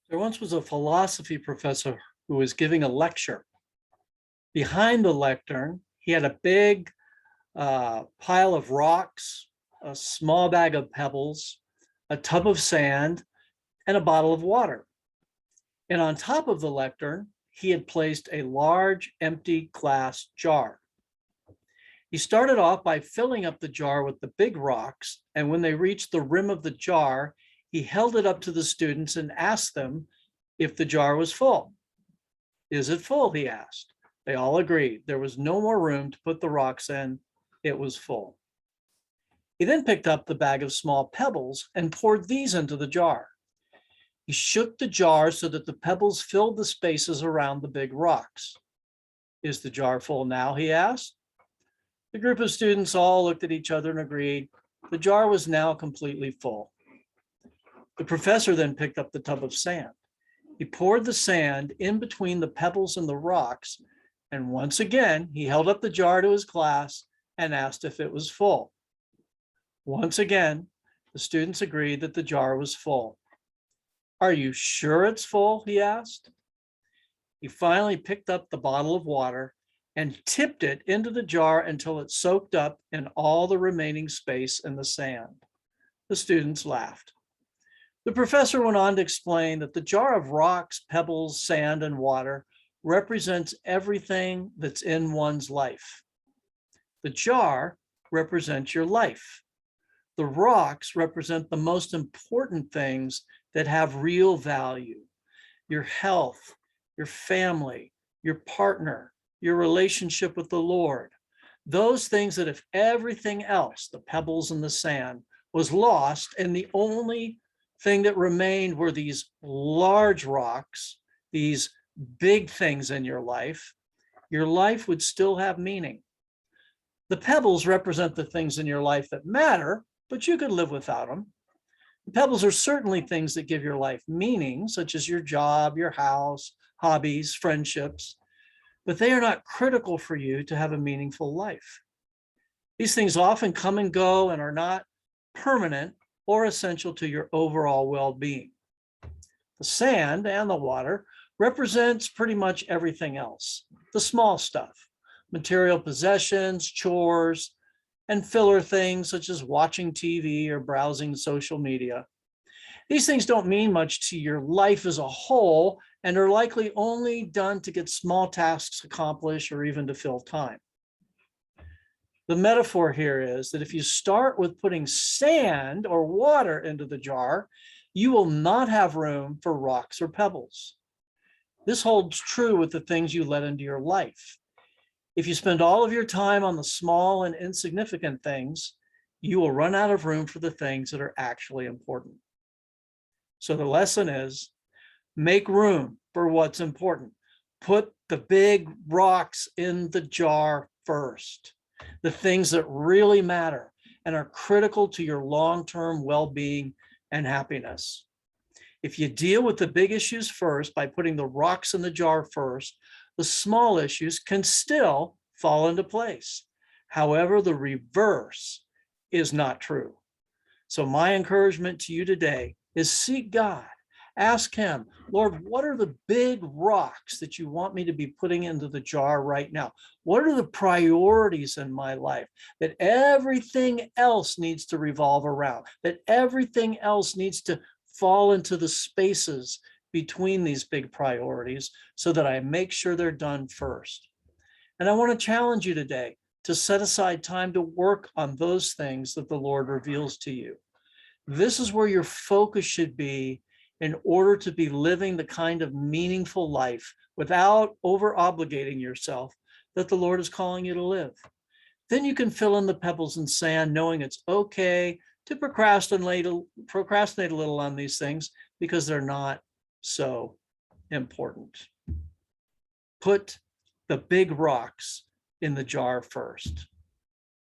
There once was a philosophy professor who was giving a lecture. Behind the lectern, he had a big pile of rocks, a small bag of pebbles, a tub of sand, and a bottle of water. And on top of the lectern, he had placed a large empty glass jar. He started off by filling up the jar with the big rocks, and when they reached the rim of the jar, he held it up to the students and asked them if the jar was full. "Is it full?" he asked. They all agreed. There was no more room to put the rocks in. It was full. He then picked up the bag of small pebbles and poured these into the jar. He shook the jar so that the pebbles filled the spaces around the big rocks. "Is the jar full now?" he asked. The group of students all looked at each other and agreed. The jar was now completely full. The professor then picked up the tub of sand. He poured the sand in between the pebbles and the rocks, and once again, he held up the jar to his class and asked if it was full. Once again, the students agreed that the jar was full. "Are you sure it's full?" he asked. He finally picked up the bottle of water and tipped it into the jar until it soaked up in all the remaining space in the sand. The students laughed. The professor went on to explain that the jar of rocks, pebbles, sand, and water represents everything that's in one's life. The jar represents your life. The rocks represent the most important things that have real value: your health, your family, your partner, your relationship with the Lord. Those things that if everything else, the pebbles and the sand, was lost, and the only thing that remained were these large rocks, these big things in your life would still have meaning. The pebbles represent the things in your life that matter, but you could live without them. The pebbles are certainly things that give your life meaning, such as your job, your house, hobbies, friendships, but they are not critical for you to have a meaningful life. These things often come and go and are not permanent or essential to your overall well-being. The sand and the water represents pretty much everything else, the small stuff, material possessions, chores, and filler things such as watching TV or browsing social media. These things don't mean much to your life as a whole and are likely only done to get small tasks accomplished or even to fill time. The metaphor here is that if you start with putting sand or water into the jar, you will not have room for rocks or pebbles. This holds true with the things you let into your life. If you spend all of your time on the small and insignificant things, you will run out of room for the things that are actually important. So the lesson is, make room for what's important. Put the big rocks in the jar first. The things that really matter and are critical to your long-term well-being and happiness. If you deal with the big issues first by putting the rocks in the jar first, the small issues can still fall into place. However, the reverse is not true. So my encouragement to you today is seek God. Ask him, "Lord, what are the big rocks that you want me to be putting into the jar right now? What are the priorities in my life that everything else needs to revolve around, that everything else needs to fall into the spaces between these big priorities so that I make sure they're done first?" And I want to challenge you today to set aside time to work on those things that the Lord reveals to you. This is where your focus should be in order to be living the kind of meaningful life without over obligating yourself that the Lord is calling you to live. Then you can fill in the pebbles and sand, knowing it's okay to procrastinate a little on these things because they're not so important. Put the big rocks in the jar first.